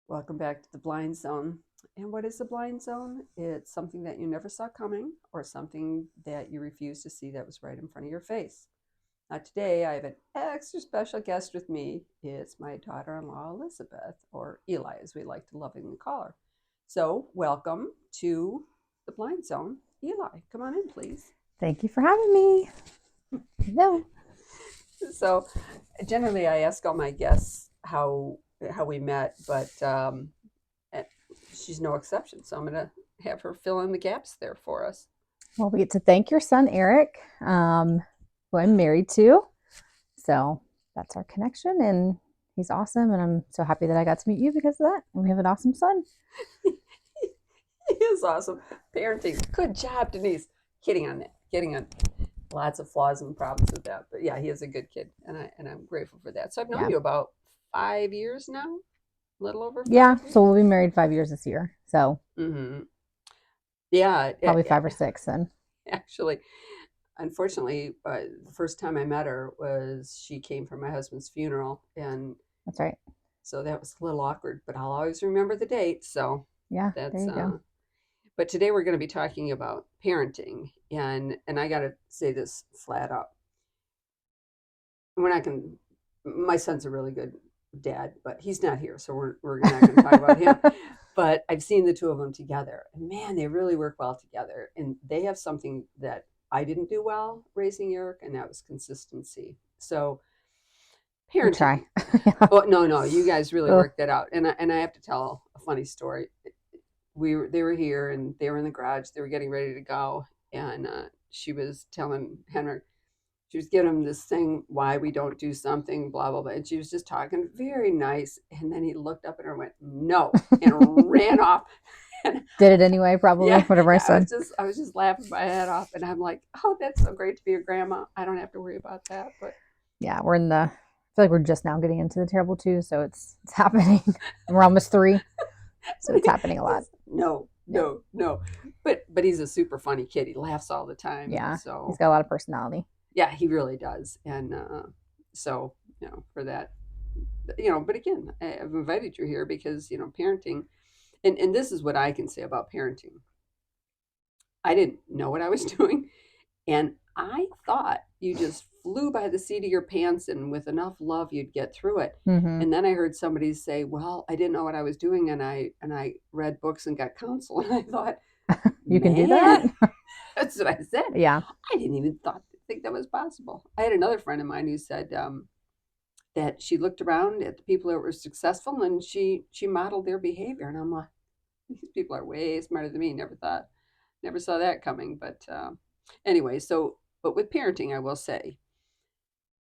Welcome back to the blind zone. And what is the blind zone? It's something that you never saw coming or something that you refuse to see that was right in front of your face. Now, today I have an extra special guest with me. It's my daughter in law, Elizabeth, or Eli, as we like to lovingly call her. So, welcome to the blind zone. Eli, come on in, please. Thank you for having me. Hello. So, generally, I ask all my guests how we met, but eh, she's no exception. So I'm going to have her fill in the gaps there for us. Well, we get to thank your son, Eric, who I'm married to. So that's our connection, and he's awesome. And I'm so happy that I got to meet you because of that. And we have an awesome son. He is awesome. Parenting. Good job, Denise. Kidding on that. Kidding on lots of flaws and problems with that. But yeah, he is a good kid, and I'm grateful for that. So I've known Yeah. you about 5 years now, a little over Yeah. 5 years. So we'll be married 5 years this year. So Mm-hmm. Yeah, probably 5 or 6 then. actually, unfortunately, the first time I met her was she came for my husband's funeral, and That's right. so that was a little awkward. But I'll always remember the date. So Yeah. There that's you go. But today we're going to be talking about parenting, and I got to say this flat out. We're not going. My son's a really good dad, but he's not here, so we're not going to talk about him. But I've seen the two of them together, and man, they really work well together. And they have something that I didn't do well raising Eric, and that was consistency. So We parenting. try. Yeah. Oh no, you guys really Oh, worked that out. And I have to tell a funny story. They were here and they were in the garage. They were getting ready to go, and she was telling Henrik, she was giving him this thing why we don't do something, blah blah blah. And she was just talking very nice. And then he looked up at her and went no, and ran off. And did it anyway, probably. yeah, Whatever I said. I was just laughing my head off, and I'm like, oh, that's so great to be a grandma. I don't have to worry about that. But Yeah. We're in the, I feel like we're just now getting into the terrible two. So it's happening. And we're almost 3. So it's happening a lot. no, Yep. no, no. But he's a super funny kid. He laughs all the time. Yeah. He's So got a lot of personality. yeah, he really does. And so for that, but again, I've invited you here because parenting, and this is what I can say about parenting. I didn't know what I was doing, and I thought you just flew by the seat of your pants, and with enough love, you'd get through it. Mm-hmm. And then I heard somebody say, "Well, I didn't know what I was doing, and I read books and got counsel." And I thought, You can do that? man, that's what I said. Yeah. I didn't even think that was possible. I had another friend of mine who said that she looked around at the people that were successful and she modeled their behavior, and I'm like, these people are way smarter than me. Never saw that coming. But anyway, but with parenting, I will say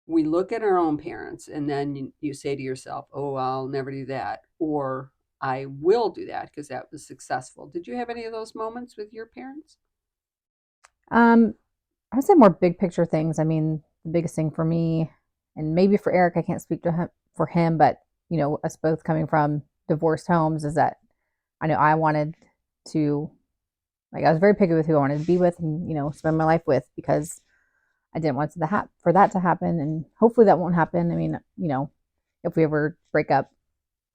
we look at our own parents, and then you say to yourself, "Oh, I'll never do that," or "I will do that because that was successful." Did you have any of those moments with your parents? Um, I would say more big picture things. I mean, the biggest thing for me, and maybe for Eric, I can't speak to him for him, but us both coming from divorced homes, is that I know I wanted to, like, I was very picky with who I wanted to be with and spend my life with because I didn't want for that to happen, and hopefully that won't happen. I mean, if we ever break up,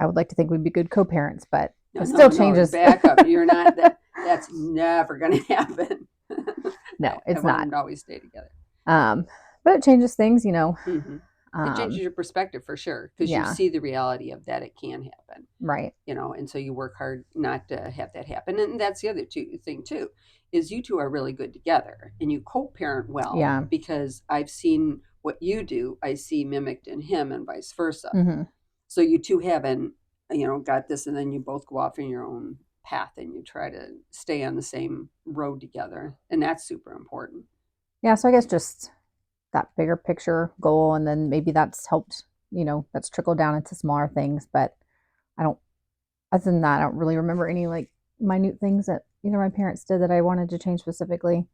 I would like to think we'd be good co-parents, but No, it no, still no. changes. Back up. You're not that. That's never going to happen. No, I it's want not. them to always stay together. Um, but it changes things. Hmm. It changes Um, your perspective for sure because you yeah, see the reality of that it can happen, right. and so you work hard not to have that happen. And that's the other thing too, is you two are really good together and you co-parent well Yeah. because I've seen what you do, I see mimicked in him and vice versa. Hmm. So you two haven't, got this, and then you both go off in your own path and you try to stay on the same road together, and that's super important. Yeah, so I guess just that bigger picture goal, and then maybe that's helped, that's trickled down into smaller things. But I don't, other than that, I don't really remember any like minute things that either my parents did that I wanted to change specifically.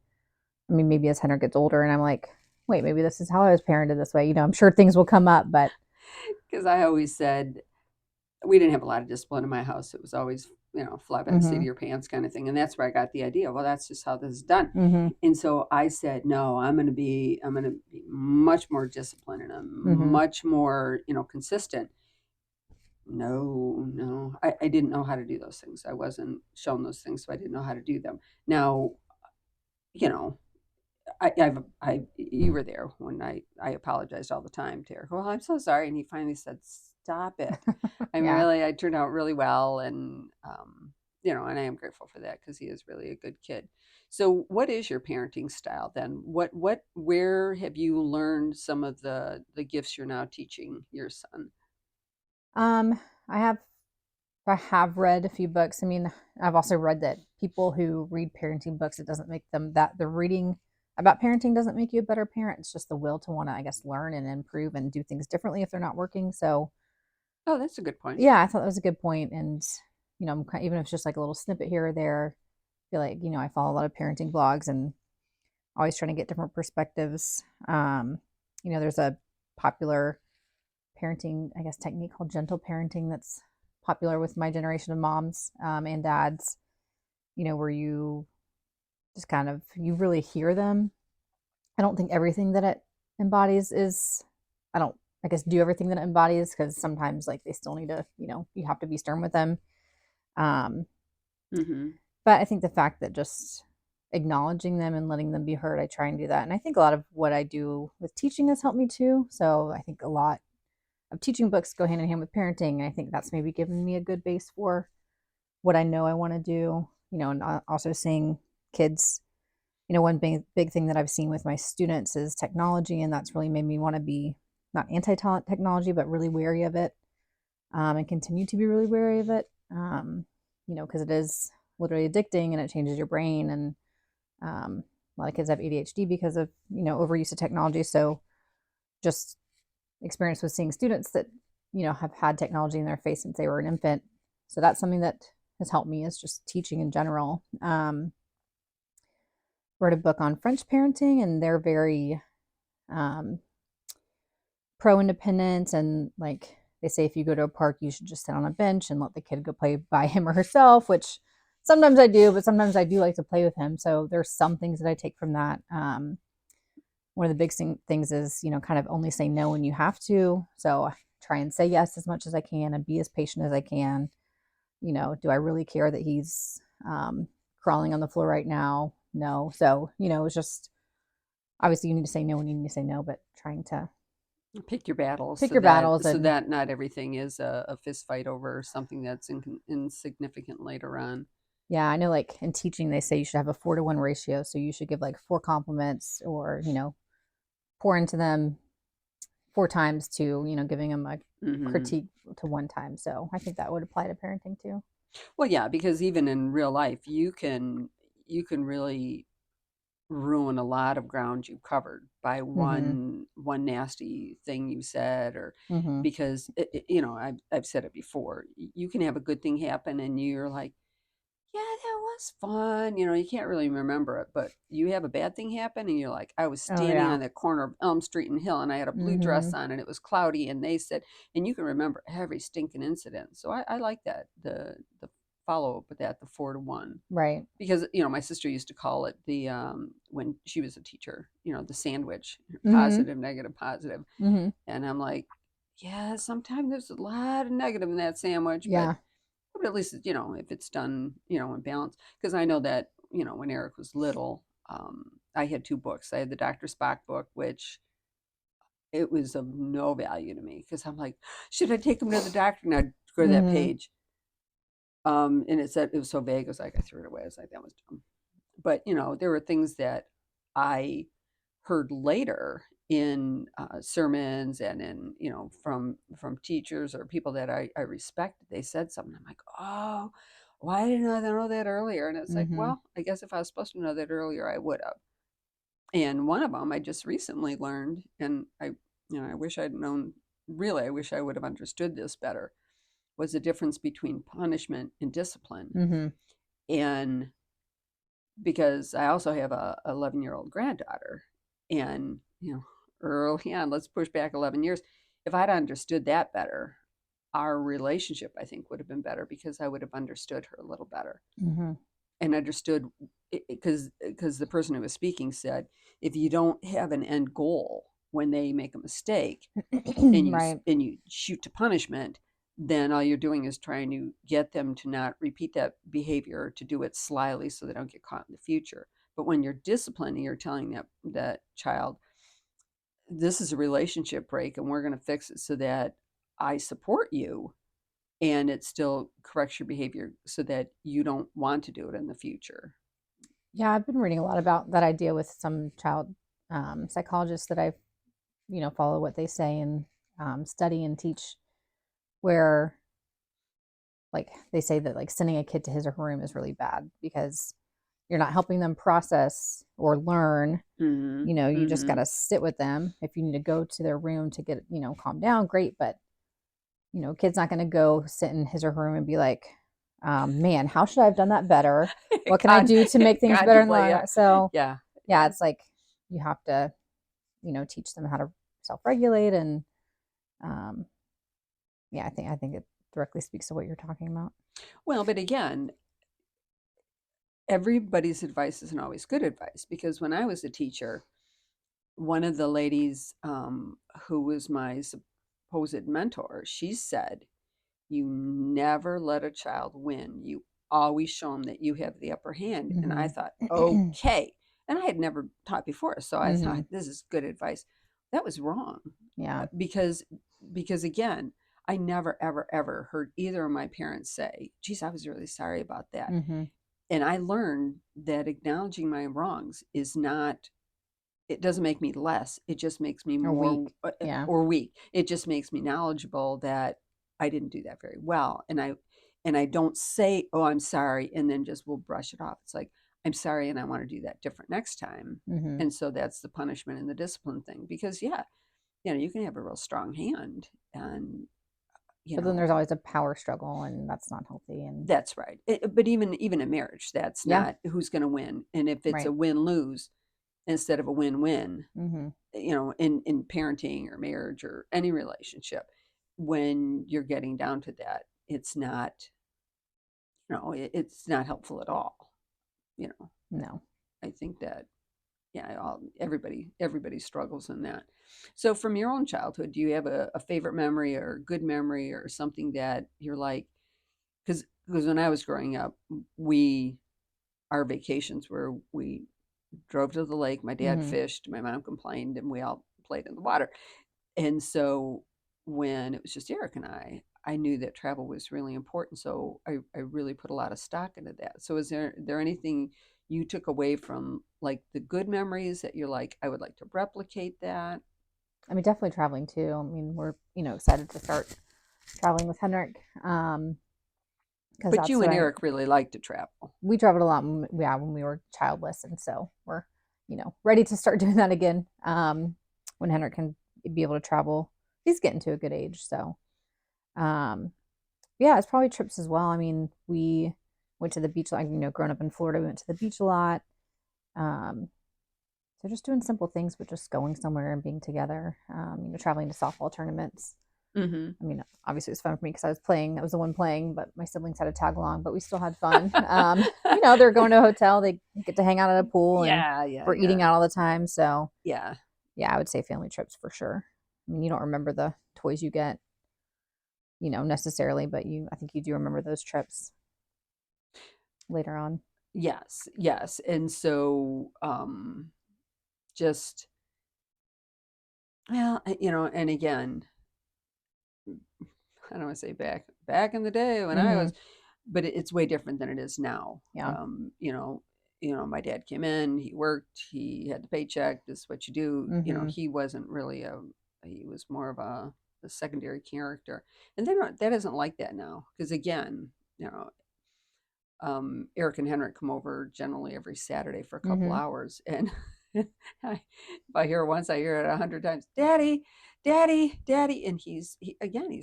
I mean, maybe as Henry gets older and I'm like, wait, maybe this is how I was parented this way. I'm sure things will come up, but Because I always said we didn't have a lot of discipline in my house. It was always, fly by the seat of mm-hmm, your pants kind of thing. And that's where I got the idea. Well, that's just how this is done. mm-hmm, And so I said, no, I'm going to be much more disciplined, and I'm mm-hmm, much more, consistent. No, no. I didn't know how to do those things. I wasn't shown those things, so I didn't know how to do them. Now, you know, you were there when I apologized all the time to Eric. Well, I'm so sorry, and he finally said, "Stop it." Yeah. I turned out really well, and and I am grateful for that because he is really a good kid. So, what is your parenting style then? Where have you learned some of the gifts you're now teaching your son? Um, I have I have read a few books. I mean, I've also read that people who read parenting books, it doesn't make them that the reading about parenting doesn't make you a better parent. It's just the will to want to, I guess, learn and improve and do things differently if they're not working. So, Oh, that's a good point. yeah, I thought that was a good point. And, even if it's just like a little snippet here or there, I feel like, I follow a lot of parenting blogs and always trying to get different perspectives. There's a popular parenting, I guess, technique called gentle parenting that's popular with my generation of moms and dads. Where you just kind of you really hear them. I don't think everything that it embodies is. I don't. I guess do everything that it embodies because sometimes like they still need to. You have to be stern with them. Um, Hmm. but I think the fact that just acknowledging them and letting them be heard, I try and do that. And I think a lot of what I do with teaching has helped me too. So I think a lot of teaching books go hand in hand with parenting. And I think that's maybe given me a good base for what I know I want to do, and also seeing kids. One big thing that I've seen with my students is technology, and that's really made me want to be not anti technology, but really wary of it, and continue to be really wary of it, because it is literally addicting and it changes your brain. And a lot of kids have ADHD because of, overuse of technology. So just experience with seeing students that, have had technology in their face since they were an infant. So that's something that has helped me is just teaching in general. Wrote a book on French parenting, and they're very um, pro independence. And like they say, if you go to a park, you should just sit on a bench and let the kid go play by him or herself, which sometimes I do, but sometimes I do like to play with him. So there's some things that I take from that. One of the big things is, kind of only say no when you have to. So I try and say yes as much as I can and be as patient as I can. Do I really care that he's crawling on the floor right now? No. So, it's just obviously you need to say no when you need to say no, but trying to Pick your battles pick your battles. so And that not everything is a fist fight over something that's insignificant later on. yeah, I know like in teaching, they say you should have a 4-to-1 ratio. So you should give like 4 compliments or, pour into them 4 times to, giving them a Hmm. critique to 1 time. So I think that would apply to parenting too. Well, yeah, because even in real life, you can really ruin a lot of ground you've covered by Mm-hmm. one nasty thing you said, or Mm-hmm. because I've said it before. You can have a good thing happen, and you're like, yeah, that was fun. You can't really remember it, but you have a bad thing happen, and you're like, I was Oh standing yeah. on the corner of Elm Street and Hill, and I had a blue Mm-hmm. dress on, and it was cloudy, and they said, and you can remember every stinking incident. So I like that the follow up with that, the 4-to-1, Right. because my sister used to call it the when she was a teacher, the sandwich, Mm-hmm. positive, negative, positive, Mm-hmm. and I'm like, yeah, sometimes there's a lot of negative in that sandwich, but Yeah. at least if it's done, in balance. Because I know that when Eric was little, I had two books. I had the Dr. Spock book, which it was of no value to me because I'm like, should I take him to the doctor? And I'd go to that Mm-hmm. page, and it said it was so vague. It was like I threw it away. I was like, that was dumb. But there were things that I heard later in sermons and in from teachers or people that I respected. They said something. I'm like, oh, why didn't I know that earlier? And it's like, Mm-hmm. well, I guess if I was supposed to know that earlier, I would have. And one of them I just recently learned, and I wish I'd known. Really, I wish I would have understood this better. Was the difference between punishment and discipline. Mm-hmm. And because I also have a 11-year-old granddaughter, and early on, let's push back 11 years. If I'd understood that better, our relationship, I think, would have been better because I would have understood her a little better Mm-hmm. and understood, because the person who was speaking said, if you don't have an end goal when they make a mistake, and you Right. and you shoot to punishment, then all you're doing is trying to get them to not repeat that behavior, to do it slyly so they don't get caught in the future. But when you're disciplining, you're telling that child, this is a relationship break and we're going to fix it so that I support you, and it still corrects your behavior so that you don't want to do it in the future. Yeah, I've been reading a lot about that idea with some child psychologists that I've, follow what they say and study and teach, where like they say that like sending a kid to his or her room is really bad because you're not helping them process or learn. Mm-hmm. You just got Mm-hmm. to sit with them. If you need to go to their room to get, calm down, great. But, kid's not going to go sit in his or her room and be like, man, how should I have done that better? What can I Con- do to make things better in the contemplate, long yeah, run? So, yeah, yeah, yeah. it's like you have to, teach them how to self regulate. And yeah, I think it directly speaks to what you're talking about. Well, but again, everybody's advice isn't always good advice, because when I was a teacher, one of the ladies who was my supposed mentor, she said, "You never let a child win. You always show them that you have the upper hand." And I Mm-hmm. thought, okay. And I had never taught before, so I Mm-hmm. thought this is good advice. That was wrong, Yeah. because again, I never ever ever heard either of my parents say, "Geez, I was really sorry about that." Mm-hmm. And I learned that acknowledging my wrongs is not, it doesn't make me less. It just makes me Or more, weak. Yeah. or weak. It just makes me knowledgeable that I didn't do that very well. And I don't say, "Oh, I'm sorry," and then just will brush it off. It's like, "I'm sorry and I want to do that different next time." Mm-hmm. And so that's the punishment and the discipline thing, because yeah, you can have a real strong hand, and you But then know there's always a power struggle, and that's not healthy. And that's right. But even in marriage, that's yeah, not who's going to win. And if it's a right. win-lose instead of a win-win, Mm-hmm. in parenting or marriage or any relationship, when you're getting down to that, it's not, it's not helpful at all. you know No. I think that, yeah, everybody struggles in that. So from your own childhood, do you have a favorite memory or a good memory or something that you're like, because when I was growing up, we our vacations were, we drove to the lake, my dad Mm-hmm. fished, my mom complained, and we all played in the water. And so when it was just Eric and I knew that travel was really important. So I really put a lot of stock into that. So is there anything you took away from like the good memories that you're like, I would like to replicate that? I mean, definitely traveling too. I mean, we're excited to start traveling with Henrik, because But that's you what and I Eric really like to travel. we traveled a lot. Yeah, when we were childless, and so we're ready to start doing that again. When Henrik can be able to travel, he's getting to a good age. So, um, yeah, it's probably trips as well. I mean, we went to the beach. Like growing up in Florida, we went to the beach a lot. Um, so just doing simple things, but just going somewhere and being together. Traveling to softball tournaments. Mm-hmm. I mean, obviously it was fun for me because I was playing. I was the one playing, but my siblings had to tag along. But we still had fun. They're going to a hotel. They get to hang out at a pool, and Yeah, yeah, we're eating yeah, out all the time. So yeah. yeah, I would say family trips for sure. I mean, you don't remember the toys you get, necessarily, but I think you do remember those trips later on. Yes, yes. And so just, well, and again, I don't want to say back in the day when I Mm-hmm. was, but it's way different than it is now. Yeah. My dad came in, he worked, he had the paycheck. This is what you do. Mm-hmm. He wasn't really he was more of a secondary character, and that isn't like that now. Because again, you know, Eric and Henrik come over generally every Saturday for a couple Mm-hmm. hours, and if I hear it once, I hear it 100 times. Daddy, Daddy, Daddy, and he's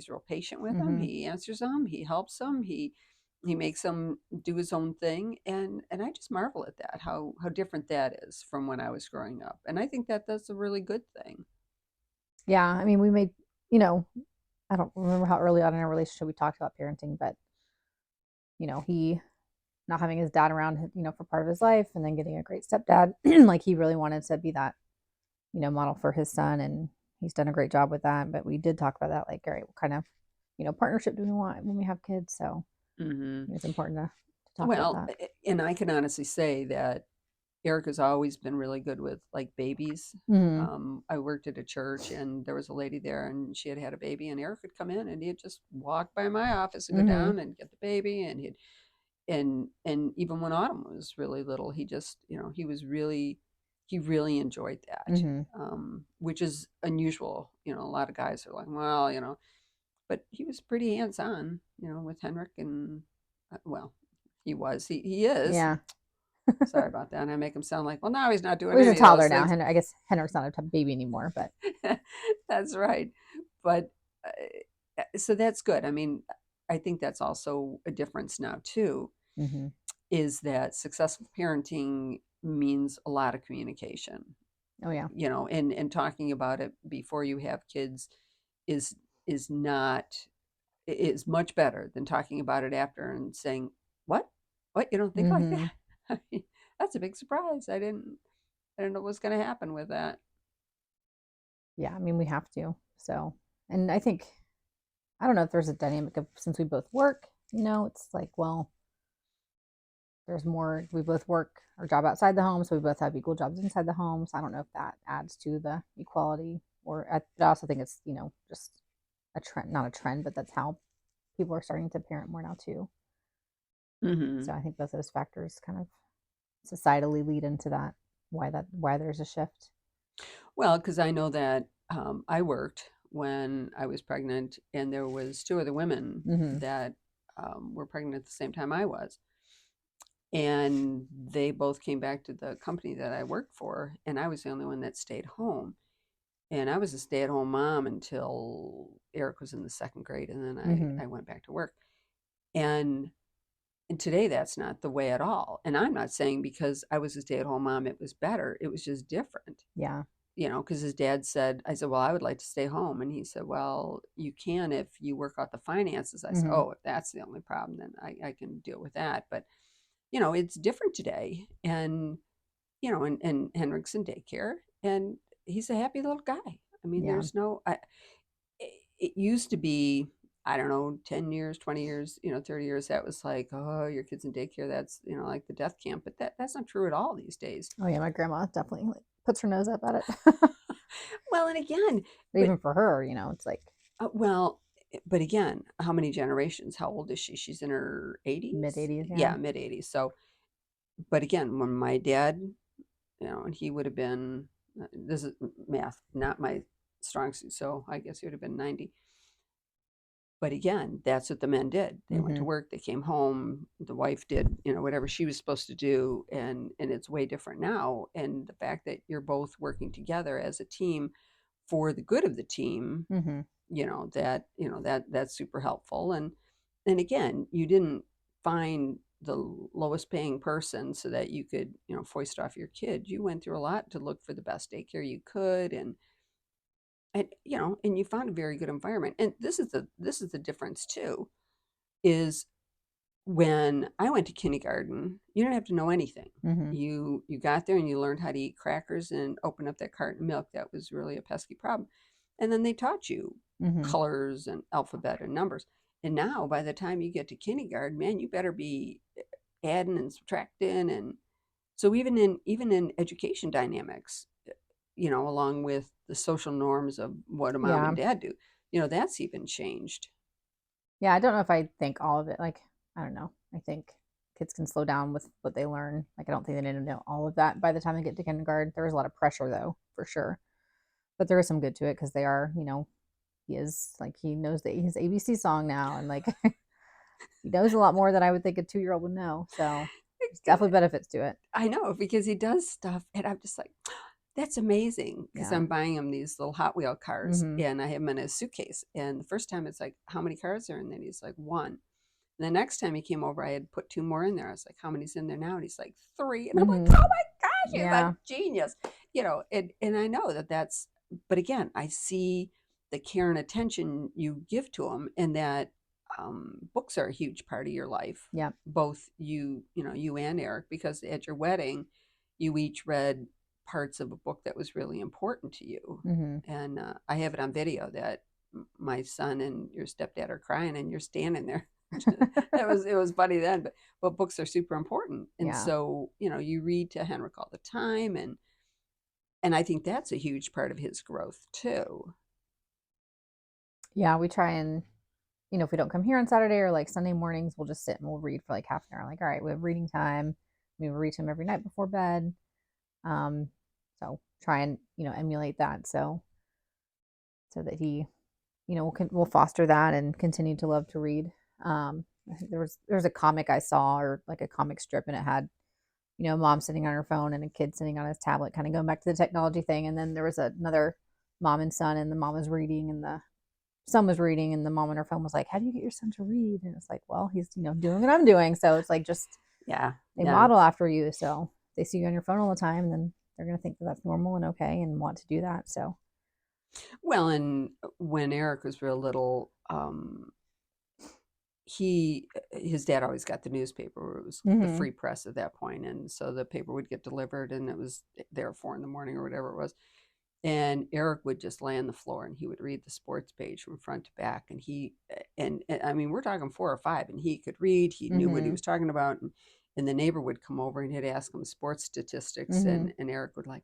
real patient with them. Mm-hmm. He answers them. He helps them. He makes them do his own thing, and I just marvel at that, how different that is from when I was growing up, and I think that that's a really good thing. Yeah. I mean, we made, you know, I don't remember how early on in our relationship we talked about parenting, but he not having his dad around, for part of his life, and then getting a great stepdad, like he really wanted to be that, model for his son, and he's done a great job with that. But we did talk about that, like, all right, what kind of, partnership do we want when we have kids? So Hmm. it's important to talk about Well, that. and I can honestly say that Erica's always been really good with like babies. Hmm. I worked at a church and there was a lady there and she had had a baby and Eric would come in and he'd just walk by my office and go Hmm. down and get the baby and he'd and even when Autumn was really little, he just he really enjoyed that, Hmm. which is unusual. A lot of guys are like, well, but he was pretty hands on, with Henrik and well, he is. Yeah. Sorry about that. I make him sound like, well, now he's not Well, doing he's a any of toddler those now. things. I guess Henrik's not a baby anymore, but That's right. But so that's good. I mean, I think that's also a difference now too, hmm is that successful parenting means a lot of communication, oh yeah. and talking about it before you have kids is is not is much better than talking about it after and saying, what you don't think like that? hmm I mean, that's a big surprise. I didn't know what was going to happen with that. Yeah, I mean we have to. So, and I think I don't know if there's a dynamic of since we both work, it's like, well, there's more. We both work our job outside the home, so we both have equal jobs inside the home. So I don't know if that adds to the equality, I also think it's just a trend, not a trend, but that's how people are starting to parent more now too. Hmm. So I think both those factors kind of societally lead into that. Why there's a shift. Well, because I know that I worked when I was pregnant, and there was two other women Hmm. that were pregnant at the same time I was, and they both came back to the company that I worked for, and I was the only one that stayed home. And I was a stay-at-home mom until Eric was in the second grade, and then Hmm. I went back to work. And and today that's not the way at all. And I'm not saying because I was a stay-at-home mom it was better. It was just different. Yeah. Because his dad said, I said, well, I would like to stay home. And he said, well, you can if you work out the finances. I said, Hmm. oh, if that's the only problem, then I can deal with that. But, it's different today. And Henrik's in daycare and he's a happy little guy. I mean, Yeah. it used to be, I don't know, 10 years, 20 years, 30 years. That was like, oh, your kid's in daycare. That's, like the death camp. But that's not true at all these days. Oh yeah. My grandma definitely like puts her nose up at it. Well, and again, But but even for her, it's like well, but again, how many generations? How old is she? She's in her mid 80s. 80s. Yeah. Yeah, mid 80s. So, but again, when my dad, and he would have been, this is math, not my strong suit. So I guess he would have been 90. But again, that's what the men did. They went to Hmm. work, they came home, the wife did, whatever she was supposed to do. And it's way different now. And the fact that you're both working together as a team for the good of the team, Hmm. that's super helpful. And again, you didn't find the lowest paying person so that you could foist off your kid. You went through a lot to look for the best daycare you could, and you found a very good environment. And this is the difference too, is when I went to kindergarten, you didn't have to know anything. Hmm. You got there and you learned how to eat crackers and open up that carton of milk. That was really a pesky problem. And then they taught you Hmm. colors and alphabet and numbers. And now by the time you get to kindergarten, man, you better be adding and subtracting. And so even in education dynamics, along with the social norms of what a mom and Yeah. dad do, that's even changed. Yeah. I don't know if I think all of it. Like, I don't know. I think kids can slow down with what they learn. Like, I don't think they need to know all of that by the time they get to kindergarten. There is a lot of pressure, though, for sure. But there is some good to it because they are, he is like, he knows his ABC song now. And like, he knows a lot more than I would think a 2-year-old would know. So there's definitely benefits to it. I know because he does stuff, and I'm just like, that's amazing. Because Yeah. I'm buying him these little Hot Wheel cars, Hmm. and I have him in a suitcase. And the first time it's like, how many cars are in there? And he's like, one. And the next time he came over, I had put two more in there. I was like, how many's in there now? And he's like, three. And I'm like, Hmm. oh my gosh, he's a Yeah. genius. And I know that's, but again, I see the care and attention you give to him, and that books are a huge part of your life, Yeah. both you and Eric, because at your wedding, you each read parts of a book that was really important to you. Hmm. And I have it on video that my son and your stepdad are crying and you're standing there. It was funny then, but books are super important. And Yeah. so, you read to Henrik all the time, and I think that's a huge part of his growth too. Yeah, we try and, if we don't come here on Saturday or like Sunday mornings, we'll just sit and we'll read for like half an hour. Like, all right, we have reading time. We read to him every night before bed. Um, so try and, emulate that. So that he, will foster that and continue to love to read. I think there was a comic I saw, or like a comic strip, and it had, a mom sitting on her phone and a kid sitting on his tablet, kind of going back to the technology thing. And then there was another mom and son, and the mom was reading, and the son was reading, and the mom on her phone was like, "How do you get your son to read?" And it's like, well, he's, doing what I'm doing. So it's like, just Yeah, they yeah. model after you. So if they see you on your phone all the time, then they're going to think that that's normal and okay and want to do that. So, Well, and when Eric was real little, his dad always got the newspaper. It was the mm-hmm, free press at that point, and so the paper would get delivered, and it was there at 4 in the morning or whatever it was. And Eric would just lay on the floor and he would read the sports page from front to back. And I mean, we're talking 4 or 5, and he could read. He knew what he mm-hmm, was talking about, and the neighbor would come over and he'd ask him sports statistics, mm-hmm. and Eric would like,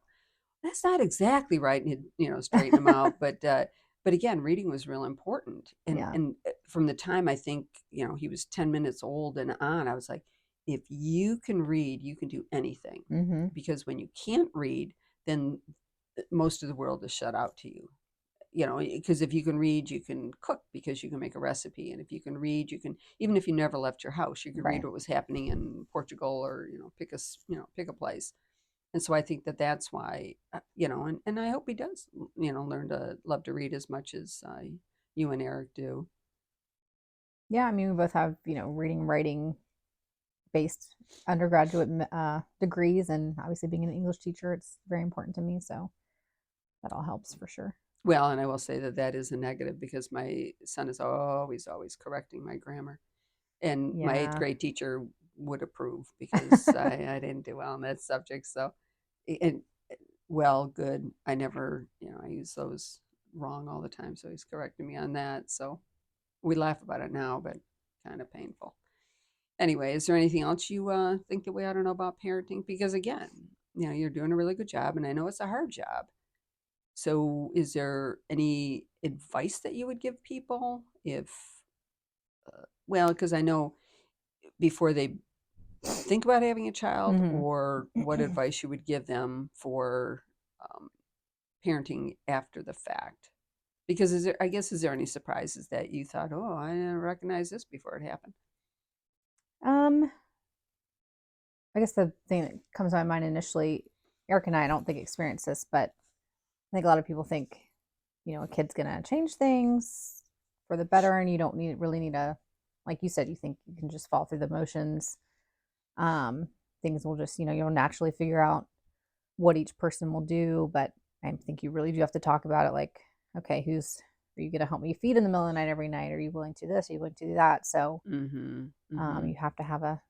that's not exactly right, and he'd straighten him out. But again, reading was real important, and Yeah. from the time I think he was 10 minutes old and on, I was like, if you can read, you can do anything, Mm-hmm. because when you can't read, then most of the world is shut out to you. Because if you can read, you can cook because you can make a recipe, and if you can read, you can, even if you never left your house, you could read Right. what was happening in Portugal, or pick a place. And so I think that that's why, and I hope he does, learn to love to read as much as you and Eric do. Yeah. I mean, we both have, reading, writing based undergraduate degrees, and obviously being an English teacher, it's very important to me. So that all helps for sure. Well, and I will say that that is a negative, because my son is always correcting my grammar. And my eighth Yeah. grade teacher would approve, because I didn't do well in that subject. So, and well, good. I never, I use those wrong all the time. So he's correcting me on that. So we laugh about it now, but kind of painful. Anyway, is there anything else you think that we ought to know about parenting? Because again, you're doing a really good job, and I know it's a hard job. So, is there any advice that you would give people if, well, because I know before they think about having a child, Mm-hmm. or what advice you would give them for um, parenting after the fact? Because is there any surprises that you thought, oh, I didn't recognize this before it happened? um, I guess the thing that comes to my mind initially, Eric and I don't think experienced this, but I think a lot of people think, a kid's gonna change things for the better, and you don't really need a, like you said, you think you can just fall through the motions. Um, Things will just, you'll naturally figure out what each person will do. But I think you really do have to talk about it. Like, okay, are you gonna help me feed in the middle of the night every night? Are you willing to do this? Are you willing to do that? So Mm-hmm. Mm-hmm. you have to have a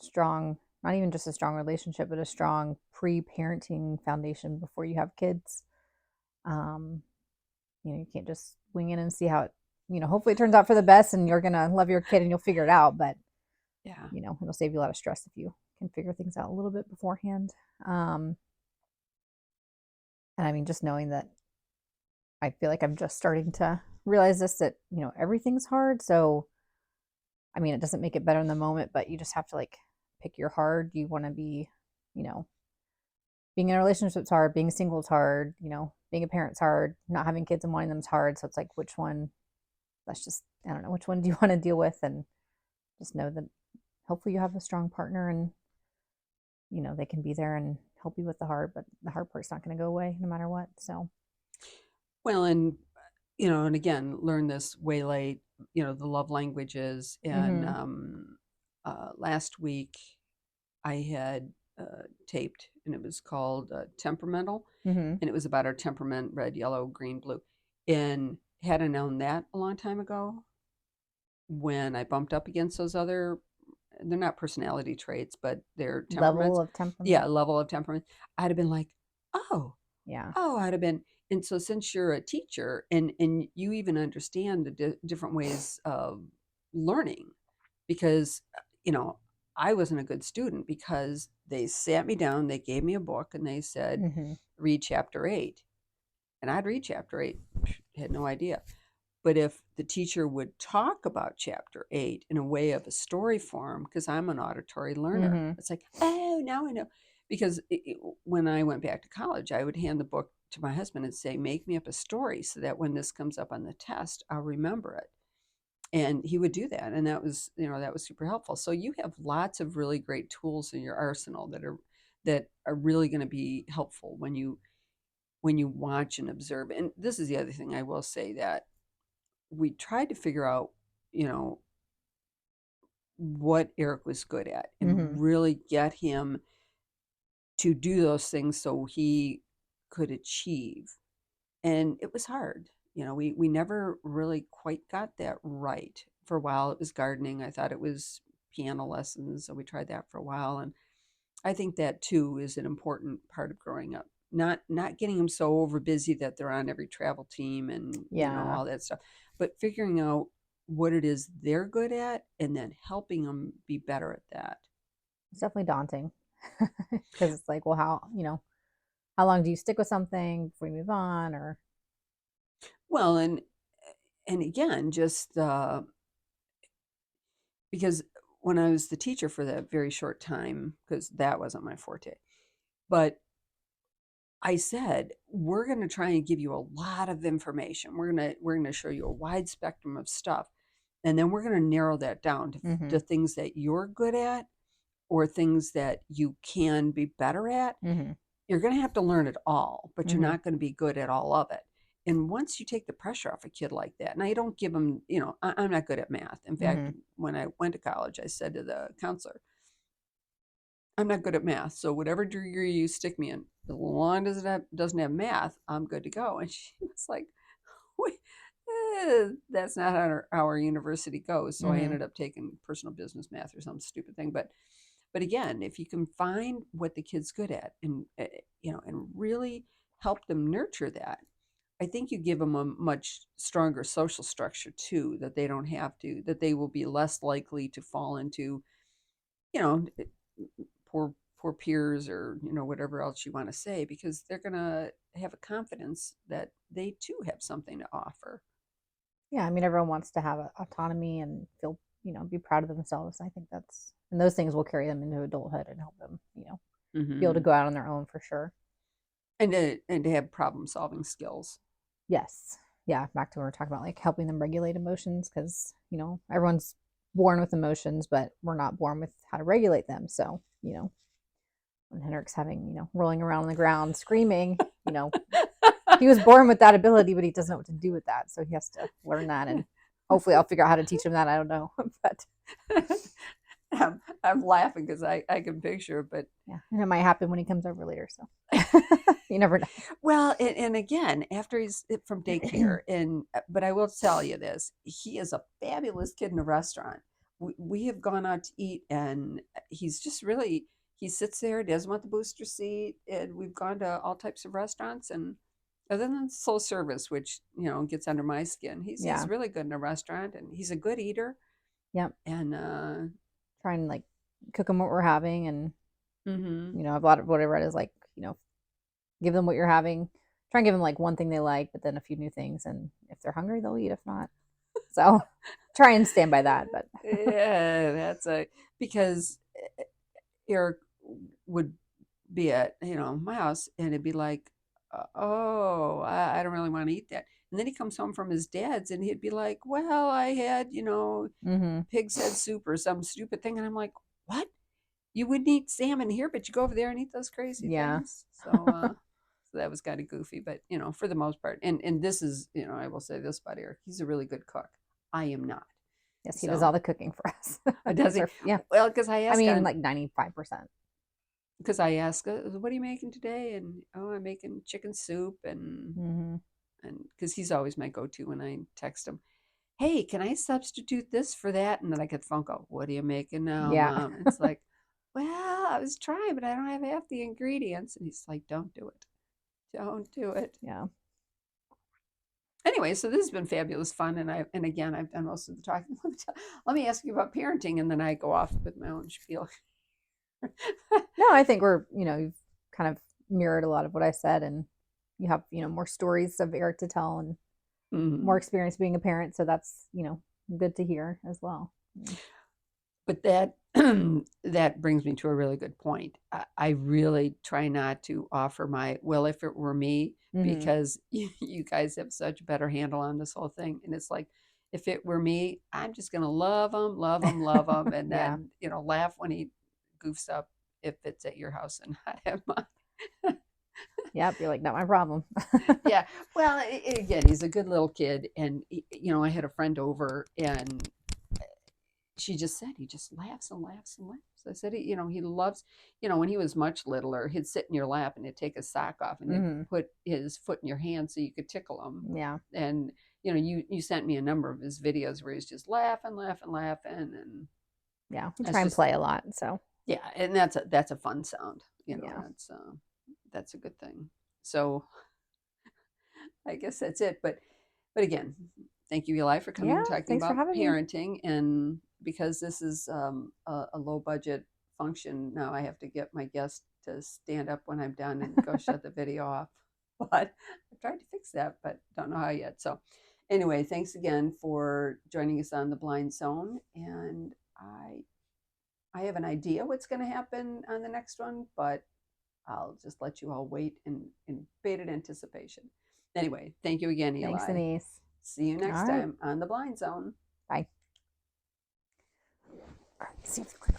strong, not even just a strong relationship, but a strong pre-parenting foundation before you have kids. Um, you can't just wing it and see how it, hopefully it turns out for the best and you're gonna love your kid and you'll figure it out. But Yeah. it'll save you a lot of stress if you can figure things out a little bit beforehand. Um, and I mean, just knowing that, I feel like I'm just starting to realize this, that everything's hard. So I mean, it doesn't make it better in the moment, but you just have to like pick your hard. You want to be, you know, being in a relationship's hard, being single is hard, being a parent's hard, not having kids and wanting them is hard. So it's like, which one? That's just, I don't know, which one do you want to deal with? And just know that hopefully you have a strong partner, and they can be there and help you with the hard, but the hard part's not going to go away no matter what. So Well, and again, learn this way late, the love languages. And mm-hmm, last week I had taped, and it was called Temperamental, mm-hmm, and it was about our temperament: red, yellow, green, blue. And had I known that a long time ago, when I bumped up against those other, they're not personality traits, but they're level temperaments. of Yeah, temperament. level of temperament. I'd have been like, oh, Yeah. I'd have been. And so since you're a teacher and you even understand the different ways of learning, because you know, I wasn't a good student because they sat me down, they gave me a book and they said, Mm-hmm. read chapter 8. And I'd read chapter 8, had no idea. But if the teacher would talk about chapter 8 in a way of a story form, because I'm an auditory learner, Mm-hmm. it's like, oh, now I know. Because when I went back to college, I would hand the book to my husband and say, make me up a story so that when this comes up on the test, I'll remember it. And he would do that. And that was, that was super helpful. So you have lots of really great tools in your arsenal that are really going to be helpful when you watch and observe. And this is the other thing I will say, that we tried to figure out, you know, what Eric was good at Mm-hmm. and really get him to do those things so he could achieve. And it was hard. We never really quite got that right. For a while, it was gardening. I thought it was piano lessons. So we tried that for a while. And I think that too is an important part of growing up. Not getting them so over busy that they're on every travel team and Yeah, all that stuff, but figuring out what it is they're good at and then helping them be better at that. it's definitely daunting because it's like, well, how long do you stick with something before you move on? Or Well, and again, just because when I was the teacher for that very short time, because that wasn't my forte, but I said, we're going to try and give you a lot of information. We're going to show you a wide spectrum of stuff. And then we're going to narrow that down mm-hmm. to things that you're good at or things that you can be better at. Mm-hmm. You're going to have to learn it all, but you're Mm-hmm. not going to be good at all of it. And once you take the pressure off a kid like that, now you don't give them, I'm not good at math. In fact, Mm-hmm. when I went to college, I said to the counselor, I'm not good at math. So whatever degree you stick me in, as long as it doesn't have math, I'm good to go. And she was like, Wait, that's not how our university goes. So I Mm-hmm. ended up taking personal business math or some stupid thing. But again, if you can find what the kid's good at and really help them nurture that, I think you give them a much stronger social structure too, that they don't have to, that they will be less likely to fall into, you know, poor peers or whatever else you want to say, because they're going to have a confidence that they too have something to offer. Yeah, I mean, everyone wants to have autonomy and feel, be proud of themselves. I think and those things will carry them into adulthood and help them, be able to Hmm. go out on their own for sure. And to have problem solving skills. Yes. Yeah. Back to what we are talking about, like helping them regulate emotions because, everyone's born with emotions, but we're not born with how to regulate them. So, when Henrik's having, rolling around on the ground screaming, he was born with that ability, but he doesn't know what to do with that. So he has to learn that. And hopefully I'll figure out how to teach him that. I don't know. But I'm laughing because I can picture it, but yeah, and it might happen when he comes over later. So you never well, and again, after he's from know. daycare, but I will tell you this: he is a fabulous kid in a restaurant. We have gone out to eat, and he's just really he sits there, doesn't want the booster seat, and we've gone to all types of restaurants, and other than slow service, which gets under my skin, he's Yeah. really good in a restaurant, and he's a good eater, Yep. and Try and like cook them what we're having. And, mm-hmm. a lot of what I read is like, give them what you're having. Try and give them like one thing they like, but then a few new things. And if they're hungry, they'll eat. If not, so try and stand by that. But Yeah, that's a because Eric would be at my house and it'd be like, oh, I don't really want to eat that. And then he comes home from his dad's and he'd be like, well, I had mm-hmm. pig's head soup or some stupid thing, and I'm like, what? You wouldn't eat salmon here, but you go over there and eat those crazy Yeah. things. So that was kind of goofy, but for the most part, and this is I will say this about Eric, he's a really good cook. I am not. Yes, he does So all the cooking for us. does That's he? yeah. Well, because I mean, like 95%. I ask, what are you making today? And oh, I'm making chicken soup, Mm-hmm. and because he's always my go-to when I text him, hey, can I substitute this for that? And then I get the phone call, what are you making now, Yeah. Mom? And it's like, well, I was trying, but I don't have half the ingredients. And he's like, don't do it. Don't do it. Yeah. Anyway, so this has been fabulous fun, and again I've done most of the talking. Let me ask you about parenting, and then I go off with my own spiel. No, I think you've kind of mirrored a lot of what I said, and you have, more stories of Eric to tell and more Mhm. experience being a parent. So that's, good to hear as well. But that that brings me to a really good point. I really try not to offer my well, if it were me, Mm-hmm. because you guys have such a better handle on this whole thing. And it's like, if it were me, I'm just gonna love him, love him, love him, and Yeah. then laugh when he goofs up if it's at your house and not at mine. Yep. You're like, not my problem. Yeah. Well, again, he's a good little kid, and I had a friend over, and she just said he just laughs and laughs and laughs. I said, he loves, when he was much littler, he'd sit in your lap and he'd take his sock off and he'd Mm-hmm. put his foot in your hand so you could tickle him. Yeah. And, you sent me a number of his videos where he's just laughing, laughing, laughing. And Yeah. We that's try and just, play a lot. So, yeah. And that's a fun sound. yeah. That's a good thing. So I guess that's it. But again, thank you, Eli, for coming Yeah. and talking Thanks for about having me. parenting. And because this is a low budget function, now I have to get my guest to stand up when I'm done and go shut the video off. But I've tried to fix that, but don't know how yet. So, anyway, thanks again for joining us on the Blind Zone. And I have an idea what's going to happen on the next one, but I'll just let you all wait in bated anticipation. Anyway, thank you again, Thanks, Eli. Denise. See you All next right. time on The Blind Zone. Bye. All right. See you.